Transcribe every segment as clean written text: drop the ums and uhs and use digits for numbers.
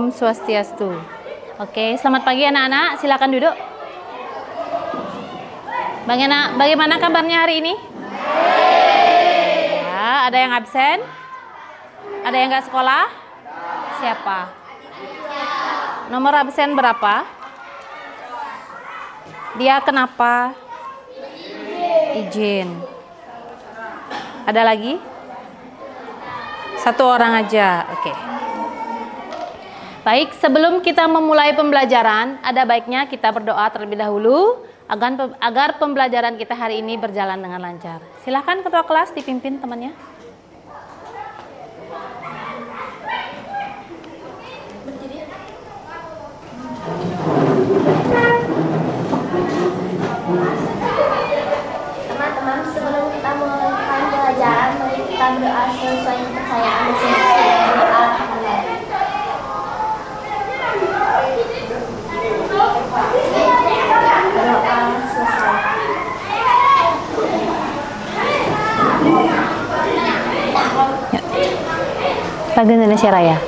Om Swastiastu. Oke, selamat pagi anak-anak. Silakan duduk. Bagaimana kabarnya hari ini? Ya, ada yang absen? Ada yang nggak sekolah? Siapa? Nomor absen berapa? Dia kenapa? Izin. Ada lagi? Satu orang aja. Oke. Baik, sebelum kita memulai pembelajaran, ada baiknya kita berdoa terlebih dahulu agar pembelajaran kita hari ini berjalan dengan lancar. Silakan ketua kelas dipimpin temannya. Teman-teman, sebelum kita memulai pembelajaran, mari kita berdoa sesuai kepercayaan masing-masing. Berdoa. Lagu Indonesia Raya.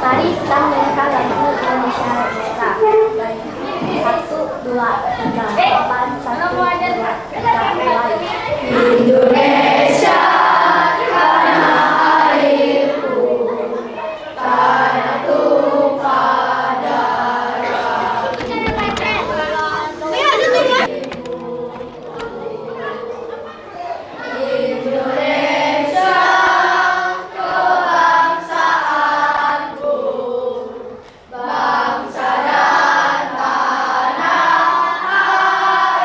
Mari kita menyanyikan lagu Indonesia Raya. 1, 2, 3, 4, 1, 2, 3, mulai. Indonesia, tanah airku, tanah tumpah darah. Indonesia, kebangsaanku, bangsa dan tanah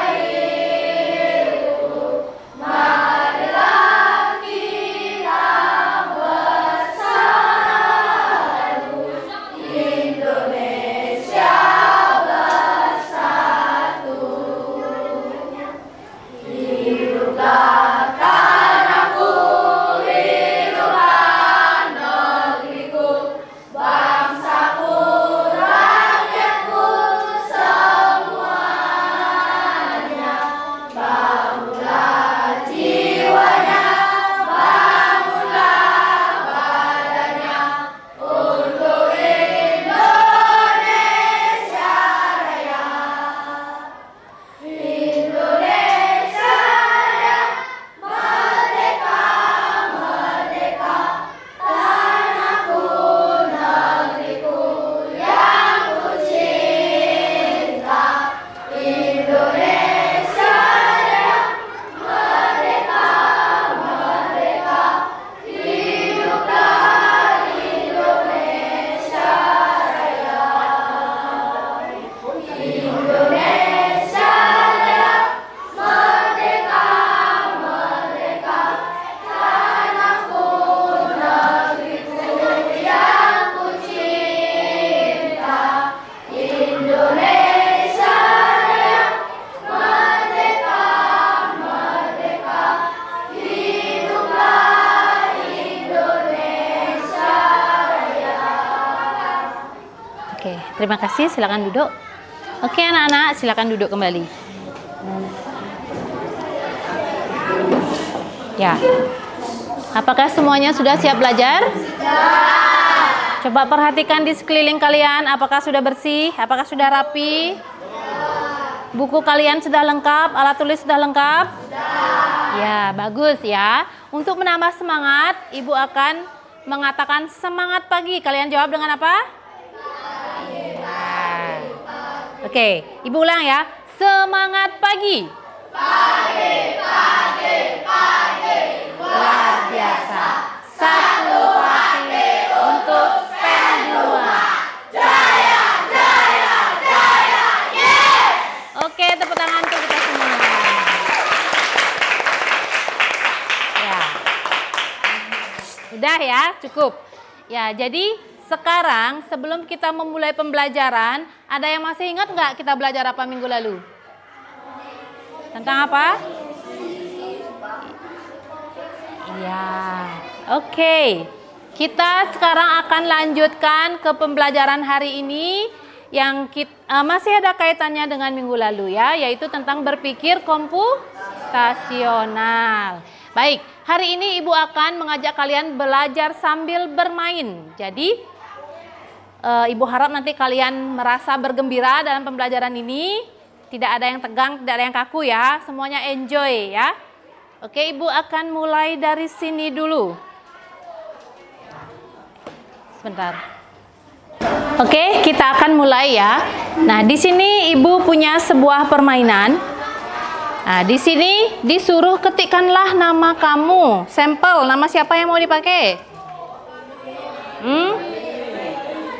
airku. Marilah kita bersatu, Indonesia bersatu. Hiduplah tanahku, hiduplah negeriku, bangsaku, rakyatku semuanya. Bangunlah jiwanya, bangunlah badannya untuk Indonesia Raya. Indonesia Raya, merdeka, merdeka, tanahku, negeriku yang ku cinta. Indonesia Raya, merdeka, merdeka, hiduplah Indonesia Raya. Indonesia Raya, merdeka, merdeka, tanahku, negeriku yang ku cinta. Indonesia Raya, merdeka, merdeka, hiduplah Indonesia Raya. Oke, terima kasih. Silakan duduk. Oke anak-anak, silakan duduk kembali. Ya. Apakah semuanya sudah siap belajar? Coba perhatikan di sekeliling kalian, apakah sudah bersih? Apakah sudah rapi? Buku kalian sudah lengkap? Alat tulis sudah lengkap? Ya, bagus ya. Untuk menambah semangat, Ibu akan mengatakan semangat pagi. Kalian jawab dengan apa? Nah. Oke, Ibu ulang ya. Semangat pagi. Pagi, pagi, pagi, Luar biasa. Satu hati untuk Spendua. Jaya, jaya, jaya, yes! Oke, tepuk tangan untuk kita semua. Ya. Sudah ya, cukup. Ya, jadi sekarang sebelum kita memulai pembelajaran, ada yang masih ingat nggak kita belajar apa minggu lalu? Tentang apa? Iya. Oke. Kita sekarang akan lanjutkan ke pembelajaran hari ini yang masih ada kaitannya dengan minggu lalu ya, yaitu tentang berpikir komputasional. Baik, hari ini Ibu akan mengajak kalian belajar sambil bermain. Jadi, Ibu harap nanti kalian merasa bergembira dalam pembelajaran ini. Tidak ada yang tegang, tidak ada yang kaku ya. Semuanya enjoy ya. Oke, Ibu akan mulai dari sini dulu. Sebentar. Oke, kita akan mulai ya. Nah, di sini Ibu punya sebuah permainan. Nah, di sini disuruh ketikkanlah nama kamu. Sampel, nama siapa yang mau dipakai?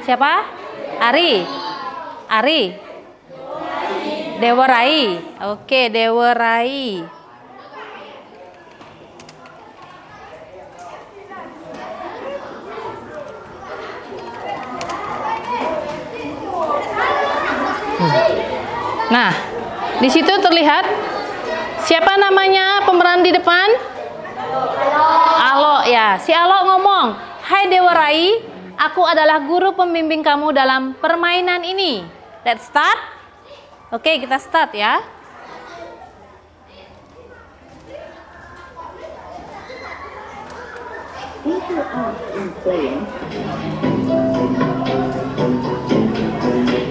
Siapa? Ari. Ari. Dewa Rai. Oke, Dewa Rai. Nah, di situ terlihat siapa namanya pemeran di depan? Alo ya. Si Alo ngomong, "Hai Dewa Rai, aku adalah guru pembimbing kamu dalam permainan ini. Let's start." Oke, kita start ya.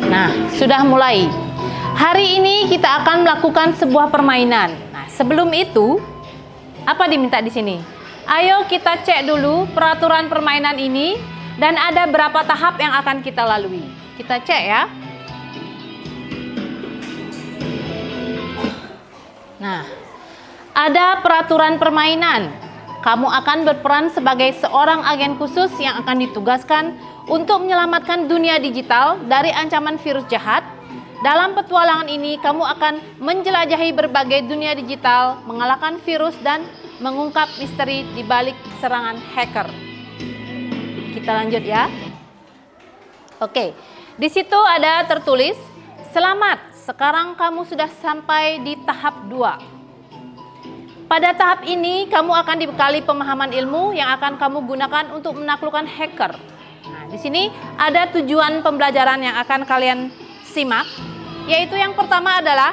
Nah, sudah mulai. Hari ini kita akan melakukan sebuah permainan. Nah, sebelum itu, apa diminta di sini? Ayo kita cek dulu peraturan permainan ini dan ada berapa tahap yang akan kita lalui. Kita cek ya. Nah, ada peraturan permainan. Kamu akan berperan sebagai seorang agen khusus yang akan ditugaskan untuk menyelamatkan dunia digital dari ancaman virus jahat. Dalam petualangan ini, kamu akan menjelajahi berbagai dunia digital, mengalahkan virus, dan mengungkap misteri di balik serangan hacker. Kita lanjut ya. Oke, di situ ada tertulis, "Selamat, sekarang kamu sudah sampai di tahap 2. Pada tahap ini, kamu akan dibekali pemahaman ilmu yang akan kamu gunakan untuk menaklukkan hacker." Nah, di sini ada tujuan pembelajaran yang akan kalian simak, yaitu yang pertama adalah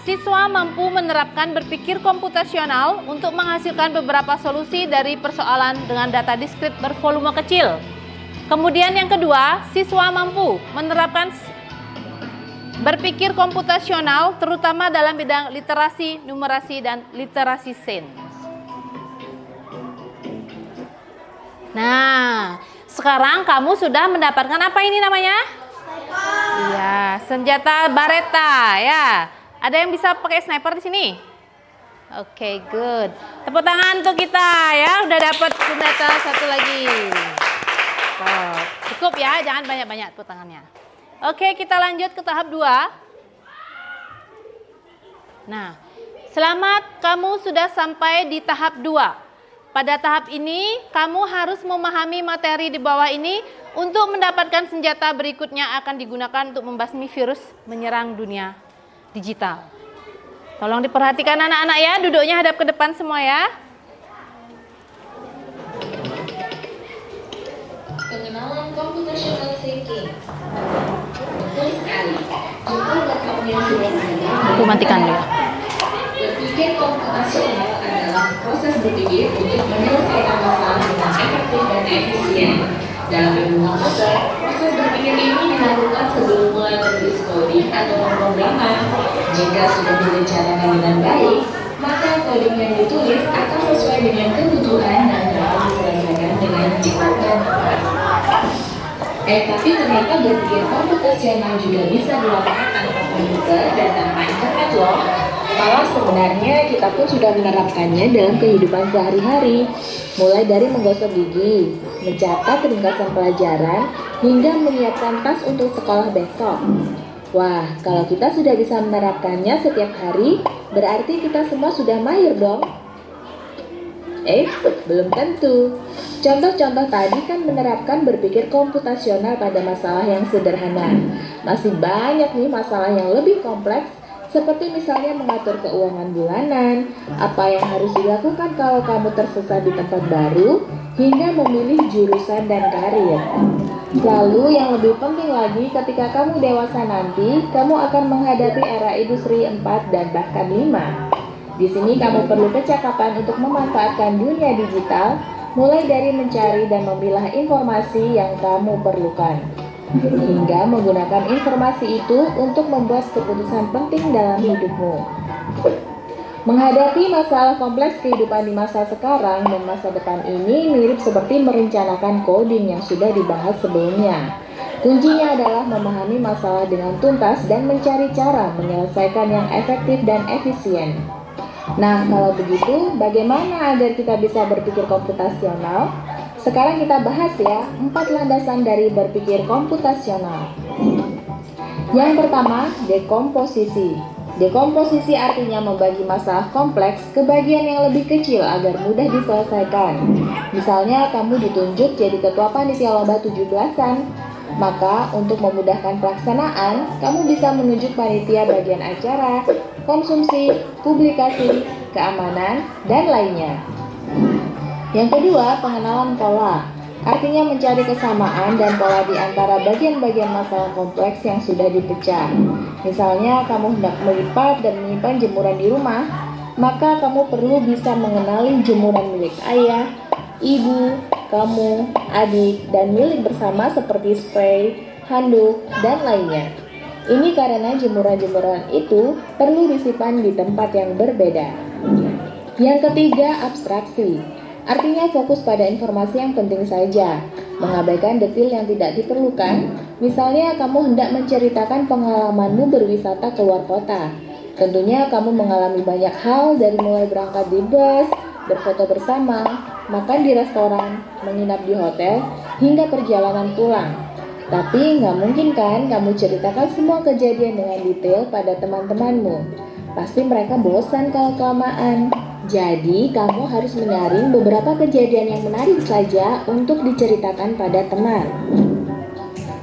siswa mampu menerapkan berpikir komputasional untuk menghasilkan beberapa solusi dari persoalan dengan data diskrit bervolume kecil. Kemudian yang kedua, siswa mampu menerapkan berpikir komputasional terutama dalam bidang literasi, numerasi, dan literasi sains. Nah, sekarang kamu sudah mendapatkan apa ini namanya? Iya, senjata Baretta ya. Ada yang bisa pakai sniper di sini? Oke, good. Tepuk tangan untuk kita ya, udah dapat senjata satu lagi. Oh, cukup ya, jangan banyak-banyak tepuk tangannya. Oke, kita lanjut ke tahap 2. Nah, selamat, kamu sudah sampai di tahap 2. Pada tahap ini, kamu harus memahami materi di bawah ini untuk mendapatkan senjata berikutnya akan digunakan untuk membasmi virus menyerang dunia digital. Tolong diperhatikan anak-anak ya, duduknya hadap ke depan semua ya. Pengenalan computational thinking. Betul sekali. Jika kamu yang sudah ada, Aku matikan dulu. berpikir komputasional adalah proses berpikir untuk menyelesaikan masalah dengan efektif dan efisien. Dalam ilmu komputer, proses berpikir ini dilakukan sebelum mulai menulis coding atau pemrograman. Jika sudah direncanakan dengan baik, maka coding yang ditulis akan sesuai dengan kebutuhan dan dapat diselesaikan dengan cepat dan tepat. Tapi ternyata berpikir komputasional juga bisa dilakukan tanpa komputer dan tanpa internet loh. Malah sebenarnya kita pun sudah menerapkannya dalam kehidupan sehari-hari. Mulai dari menggosok gigi, mencatat ringkasan pelajaran, hingga menyiapkan tas untuk sekolah besok. Wah, kalau kita sudah bisa menerapkannya setiap hari, berarti kita semua sudah mahir dong. Belum tentu. Contoh-contoh tadi kan menerapkan berpikir komputasional pada masalah yang sederhana. Masih banyak nih masalah yang lebih kompleks, seperti misalnya mengatur keuangan bulanan, apa yang harus dilakukan kalau kamu tersesat di tempat baru, hingga memilih jurusan dan karir. Lalu yang lebih penting lagi, ketika kamu dewasa nanti, kamu akan menghadapi era industri 4 dan bahkan 5. Di sini kamu perlu kecakapan untuk memanfaatkan dunia digital, mulai dari mencari dan memilah informasi yang kamu perlukan, hingga menggunakan informasi itu untuk membuat keputusan penting dalam hidupmu. Menghadapi masalah kompleks kehidupan di masa sekarang dan masa depan ini mirip seperti merencanakan coding yang sudah dibahas sebelumnya. Kuncinya adalah memahami masalah dengan tuntas dan mencari cara menyelesaikan yang efektif dan efisien. Nah, kalau begitu, bagaimana agar kita bisa berpikir komputasional? Sekarang kita bahas ya, 4 landasan dari berpikir komputasional. Yang pertama, dekomposisi. Dekomposisi artinya membagi masalah kompleks ke bagian yang lebih kecil agar mudah diselesaikan. Misalnya, kamu ditunjuk jadi ketua panitia lomba 17-an. Maka, untuk memudahkan pelaksanaan, kamu bisa menunjuk panitia bagian acara, konsumsi, publikasi, keamanan, dan lainnya. Yang kedua, pengenalan pola. Artinya mencari kesamaan dan pola di antara bagian-bagian masalah kompleks yang sudah dipecah. Misalnya, kamu hendak melipat dan menyimpan jemuran di rumah, maka kamu perlu bisa mengenali jemuran milik ayah, ibu, kamu, adik, dan milik bersama seperti spray, handuk, dan lainnya. Ini karena jemuran-jemuran itu perlu disimpan di tempat yang berbeda. Yang ketiga, abstraksi. Artinya fokus pada informasi yang penting saja, mengabaikan detail yang tidak diperlukan. Misalnya, kamu hendak menceritakan pengalamanmu berwisata keluar kota. Tentunya kamu mengalami banyak hal dari mulai berangkat di bus, berfoto bersama, makan di restoran, menginap di hotel, hingga perjalanan pulang. Tapi nggak mungkin kan kamu ceritakan semua kejadian dengan detail pada teman-temanmu. Pasti mereka bosan kalau kelamaan. Jadi kamu harus menyaring beberapa kejadian yang menarik saja untuk diceritakan pada teman.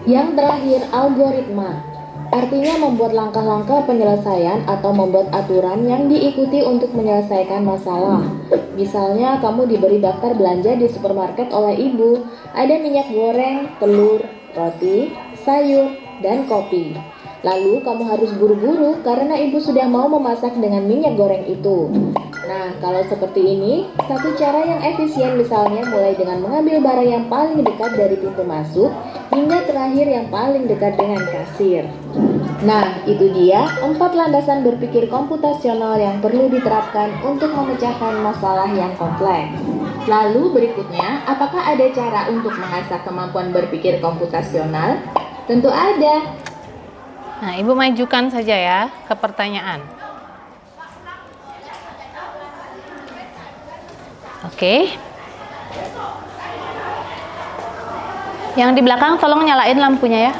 Yang terakhir, algoritma. Artinya membuat langkah-langkah penyelesaian atau membuat aturan yang diikuti untuk menyelesaikan masalah. Misalnya, kamu diberi daftar belanja di supermarket oleh ibu. Ada minyak goreng, telur, roti, sayur, dan kopi. Lalu, kamu harus buru-buru karena ibu sudah mau memasak dengan minyak goreng itu. Nah, kalau seperti ini, satu cara yang efisien misalnya mulai dengan mengambil barang yang paling dekat dari pintu masuk hingga terakhir yang paling dekat dengan kasir. Nah, itu dia 4 landasan berpikir komputasional yang perlu diterapkan untuk memecahkan masalah yang kompleks. Lalu berikutnya, apakah ada cara untuk mengasah kemampuan berpikir komputasional? Tentu ada. Nah, Ibu majukan saja ya ke pertanyaan. Oke. Yang di belakang tolong nyalain lampunya ya.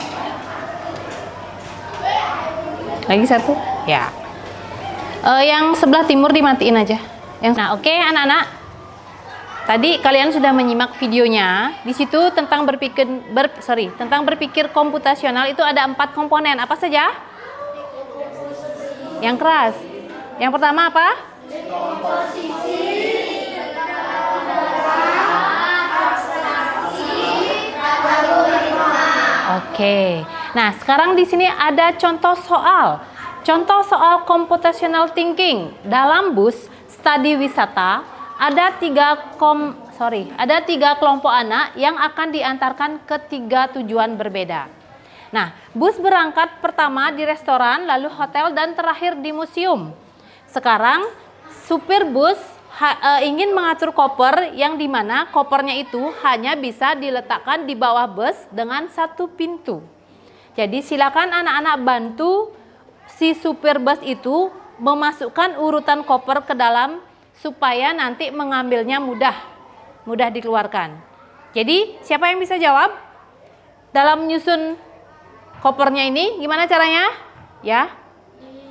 Lagi satu? Ya. Yang sebelah timur dimatiin aja. Nah, oke anak-anak. Tadi kalian sudah menyimak videonya. Di situ tentang tentang berpikir komputasional itu ada 4 komponen. Apa saja? Yang keras. Yang pertama apa? Dekomposisi. Oke. Nah, sekarang di sini ada contoh soal. Contoh soal computational thinking. Dalam bus studi wisata ada 3 kelompok anak yang akan diantarkan ke 3 tujuan berbeda. Nah, bus berangkat pertama di restoran, lalu hotel, dan terakhir di museum. Sekarang supir bus ingin mengatur koper yang dimana kopernya itu hanya bisa diletakkan di bawah bus dengan 1 pintu. Jadi silakan anak-anak bantu si supir bus itu memasukkan urutan koper ke dalam supaya nanti mengambilnya mudah dikeluarkan. Jadi siapa yang bisa jawab? Dalam menyusun kopernya ini gimana caranya? Ya,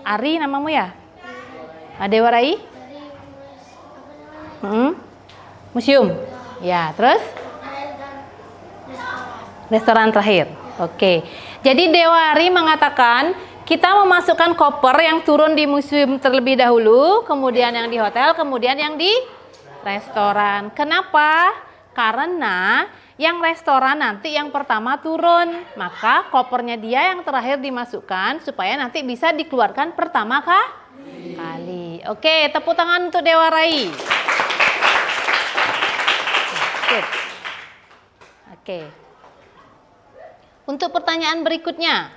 Ari namamu ya? Dewa Rai? Museum. Ya, terus? Restoran terakhir. Oke. Jadi Dewari mengatakan kita memasukkan koper yang turun di museum terlebih dahulu, kemudian yang di hotel, kemudian yang di restoran. Kenapa? Karena yang restoran nanti yang pertama turun, maka kopernya dia yang terakhir dimasukkan supaya nanti bisa dikeluarkan pertama kali. Rai. Oke, tepuk tangan untuk Dewa Rai. Good. Oke. Untuk pertanyaan berikutnya.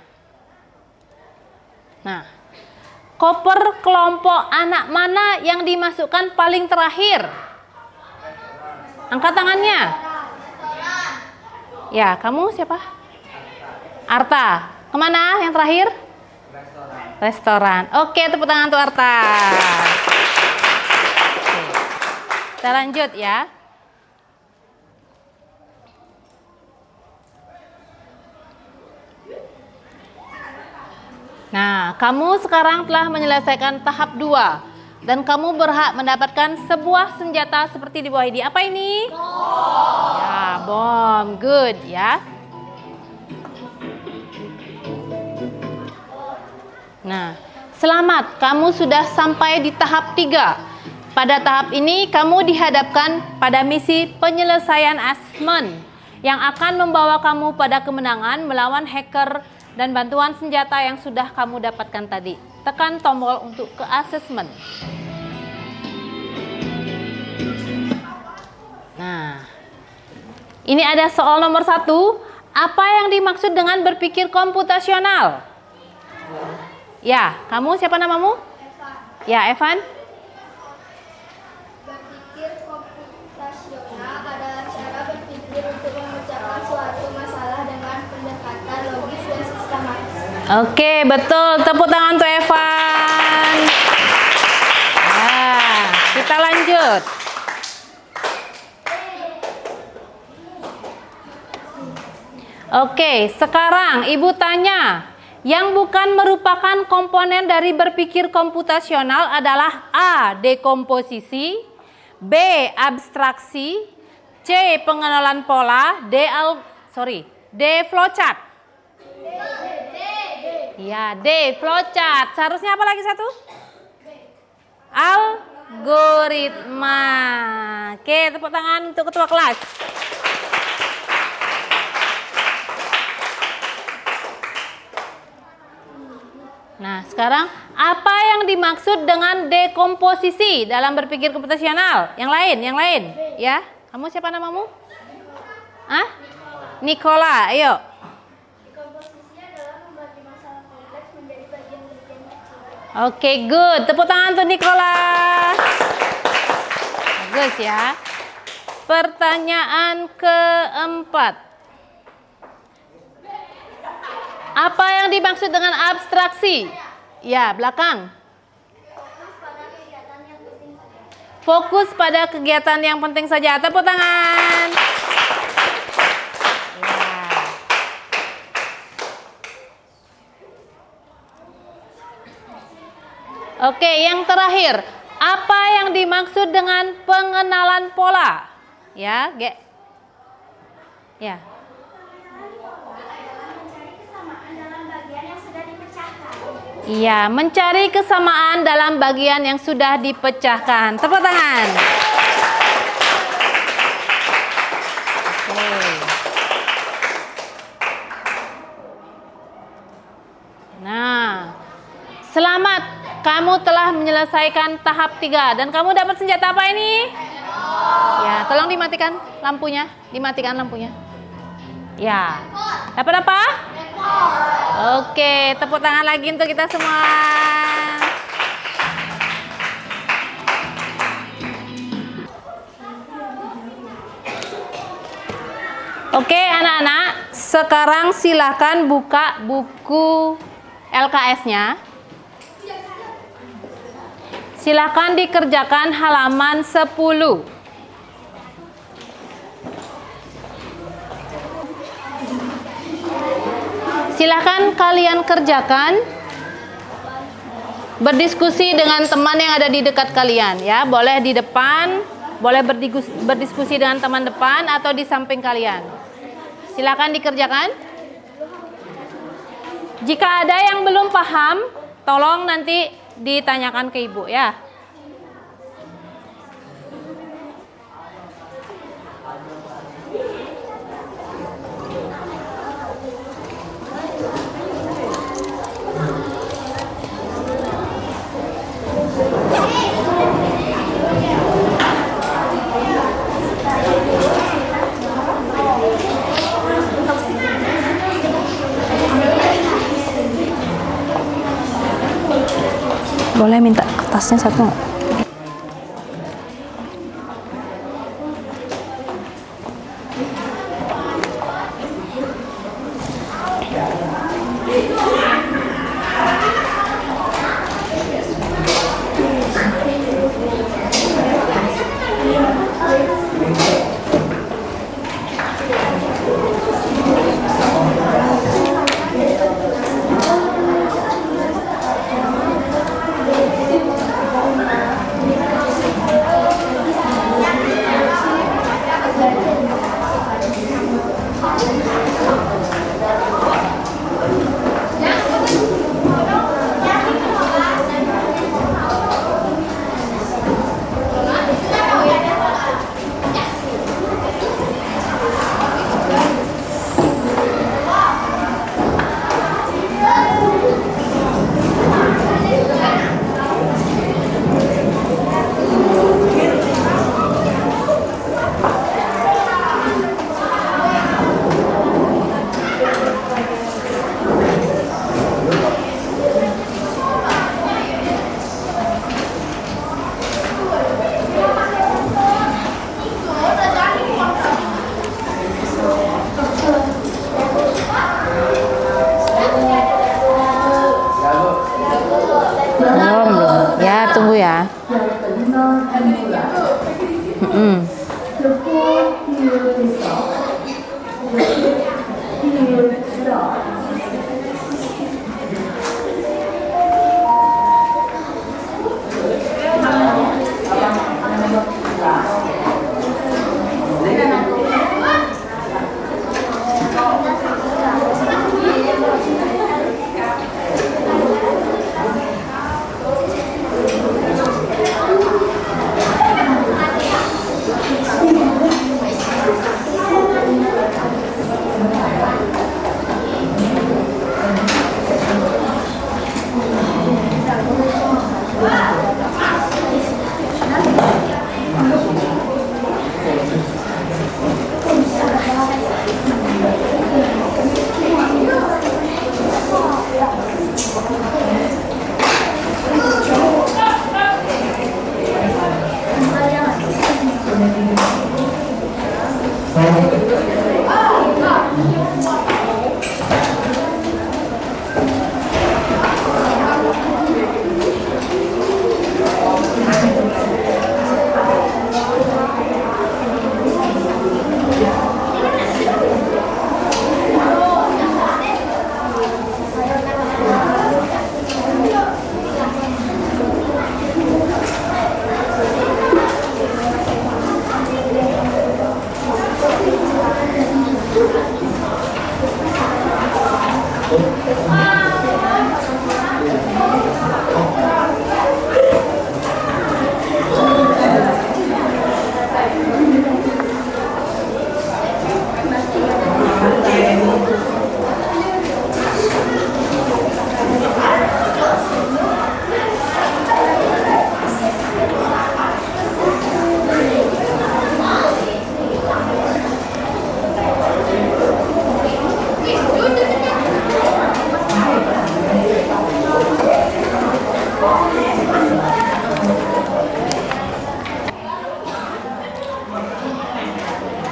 Nah, koper kelompok anak mana yang dimasukkan paling terakhir? Angkat tangannya. Ya, kamu siapa? Arta. Kemana yang terakhir? Restoran. Oke, tepuk tangan untuk Arta. Oke. Kita lanjut ya. Nah, kamu sekarang telah menyelesaikan tahap 2 dan kamu berhak mendapatkan sebuah senjata seperti di bawah ini. Apa ini? Bom. Ya, bom. Good ya. Nah, selamat, kamu sudah sampai di tahap 3. Pada tahap ini, kamu dihadapkan pada misi penyelesaian asesmen yang akan membawa kamu pada kemenangan melawan hacker dan bantuan senjata yang sudah kamu dapatkan tadi. Tekan tombol untuk ke asesmen. Nah, ini ada soal nomor 1. Apa yang dimaksud dengan berpikir komputasional? Ya, kamu siapa namamu? Evan. Ya, Evan. Berpikir komputasional adalah cara berpikir untuk memecahkan suatu masalah dengan pendekatan logis dan sistematis. Oke, betul. Tepuk tangan untuk Evan. Nah, kita lanjut. Oke, sekarang Ibu tanya. Yang bukan merupakan komponen dari berpikir komputasional adalah A. Dekomposisi, B. Abstraksi, C. Pengenalan pola, D. Flowchart. Ya, D. Flowchart. Seharusnya apa lagi satu? Algoritma. Oke, tepuk tangan untuk ketua kelas. Nah, sekarang apa yang dimaksud dengan dekomposisi dalam berpikir komputasional? Yang lain, ya. Kamu siapa namamu? Ah? Nikola, ayo. Dekomposisi adalah membagi masalah kompleks menjadi bagian-bagian kecil. Oke, good. Tepuk tangan untuk Nikola. Bagus ya. Pertanyaan keempat. Apa yang dimaksud dengan abstraksi? Ya, belakang. Fokus pada kegiatan yang penting saja. Tepuk tangan. Ya. Oke, yang terakhir. Apa yang dimaksud dengan pengenalan pola? Ya, Ya. Iya, mencari kesamaan dalam bagian yang sudah dipecahkan. Tepuk tangan. Oke. Nah, selamat. Kamu telah menyelesaikan tahap 3 dan kamu dapat senjata apa ini? Ya, tolong dimatikan lampunya. Dimatikan lampunya. Ya. Dapat apa? Oke, tepuk tangan lagi untuk kita semua. Oke, anak-anak, sekarang silakan buka buku LKS-nya. Silakan dikerjakan halaman 10. Silahkan kalian kerjakan, berdiskusi dengan teman yang ada di dekat kalian ya. Boleh di depan, boleh berdiskusi dengan teman depan atau di samping kalian. Silahkan dikerjakan. Jika ada yang belum paham, tolong nanti ditanyakan ke ibu ya. Boleh minta kertasnya satu nggak? Belum. Ya, tunggu ya.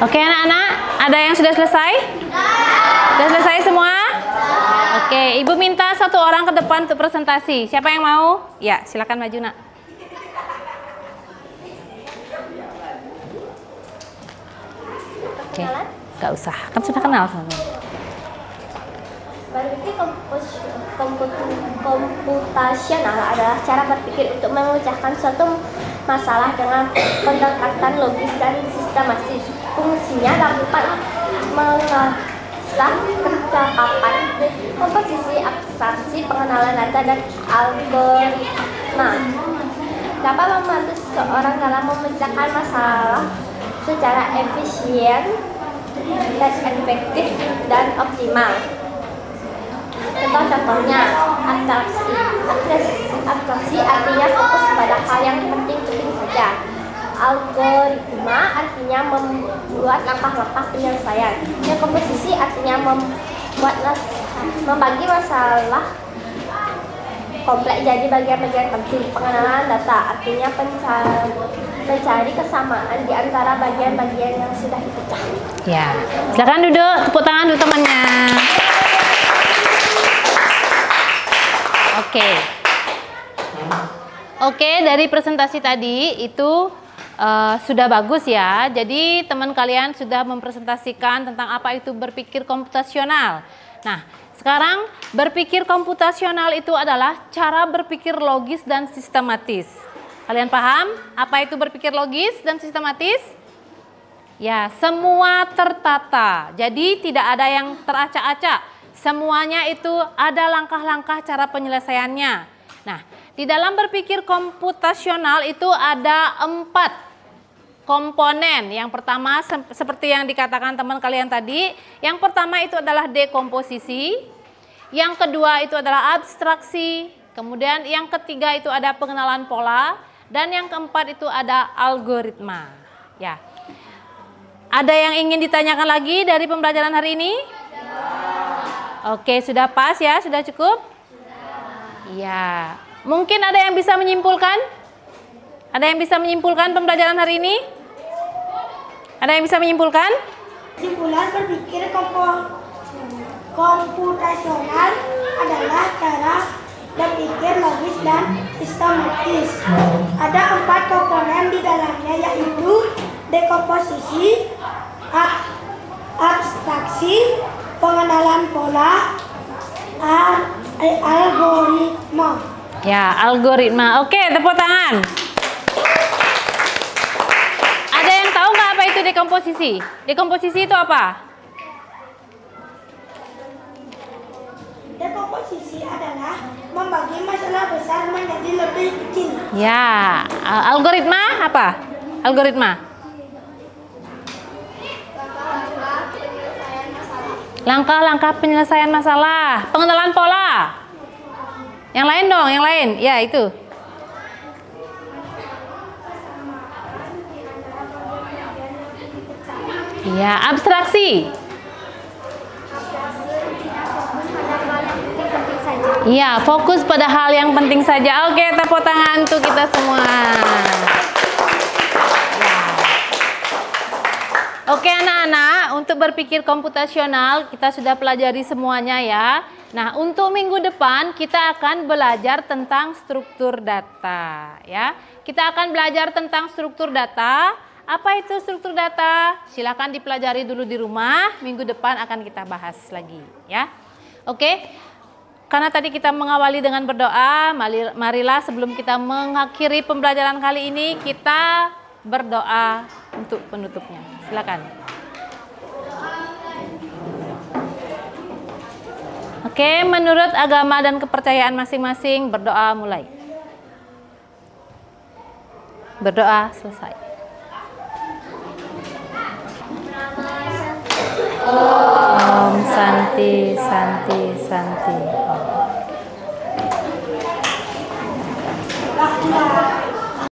Oke anak-anak, ada yang sudah selesai? Sudah selesai semua? Oke, Ibu minta satu orang ke depan untuk presentasi. Siapa yang mau? Ya, silakan maju nak. Oke, gak usah, kan sudah kenal sama. Berarti komputasional adalah cara berpikir untuk memecahkan suatu masalah dengan pendekatan logis dan sistematis. Fungsinya dapat mengasah kecakapan, komposisi, abstraksi, pengenalan data, dan algoritma. Dapat membantu seseorang dalam memecahkan masalah secara efisien dan efektif dan optimal. Contoh-contohnya, abstraksi artinya fokus pada hal yang penting-penting saja. Algoritma artinya membuat langkah-langkah penyelesaian. Dan komposisi artinya membagi masalah kompleks jadi bagian-bagian penting. Pengenalan data artinya mencari kesamaan di antara bagian-bagian yang sudah dipecah. Ya, silakan duduk, tepuk tangan dulu temannya. Oke, dari presentasi tadi itu sudah bagus ya. Jadi teman kalian sudah mempresentasikan tentang apa itu berpikir komputasional. Nah, sekarang berpikir komputasional itu adalah cara berpikir logis dan sistematis. Kalian paham apa itu berpikir logis dan sistematis? Ya, semua tertata. Jadi tidak ada yang teracak-acak. Semuanya itu ada langkah-langkah cara penyelesaiannya. Nah, di dalam berpikir komputasional itu ada 4 komponen. Yang pertama seperti yang dikatakan teman kalian tadi, yang pertama itu adalah dekomposisi, yang kedua itu adalah abstraksi, kemudian yang ketiga itu ada pengenalan pola, dan yang keempat itu ada algoritma. Ya. Ada yang ingin ditanyakan lagi dari pembelajaran hari ini? Oke, sudah pas ya? Sudah cukup? Ya. Mungkin ada yang bisa menyimpulkan? Ada yang bisa menyimpulkan pembelajaran hari ini? Ada yang bisa menyimpulkan? Kesimpulan berpikir komputasional adalah cara berpikir logis dan sistematis. Ada 4 komponen di dalamnya, yaitu dekomposisi, abstraksi, pengenalan pola, algoritma. Ya, algoritma. Oke, tepuk tangan. Ada yang tahu nggak apa itu dekomposisi? Dekomposisi itu apa? Dekomposisi adalah membagi masalah besar menjadi lebih kecil. Ya, algoritma apa? Algoritma. Langkah-langkah penyelesaian masalah. Pengenalan pola. Yang lain dong, yang lain. Ya, itu. Ya, abstraksi. Iya, fokus pada hal yang penting saja. Oke, tepuk tangan untuk kita semua. Oke anak-anak, untuk berpikir komputasional kita sudah pelajari semuanya ya. Nah, untuk minggu depan kita akan belajar tentang struktur data ya. Kita akan belajar tentang struktur data. Apa itu struktur data? Silakan dipelajari dulu di rumah. Minggu depan akan kita bahas lagi ya. Oke. Karena tadi kita mengawali dengan berdoa, marilah sebelum kita mengakhiri pembelajaran kali ini kita berdoa untuk penutupnya. Silakan. Oke, menurut agama dan kepercayaan masing-masing, berdoa mulai. Berdoa selesai. Om Santi Santi Santi Om.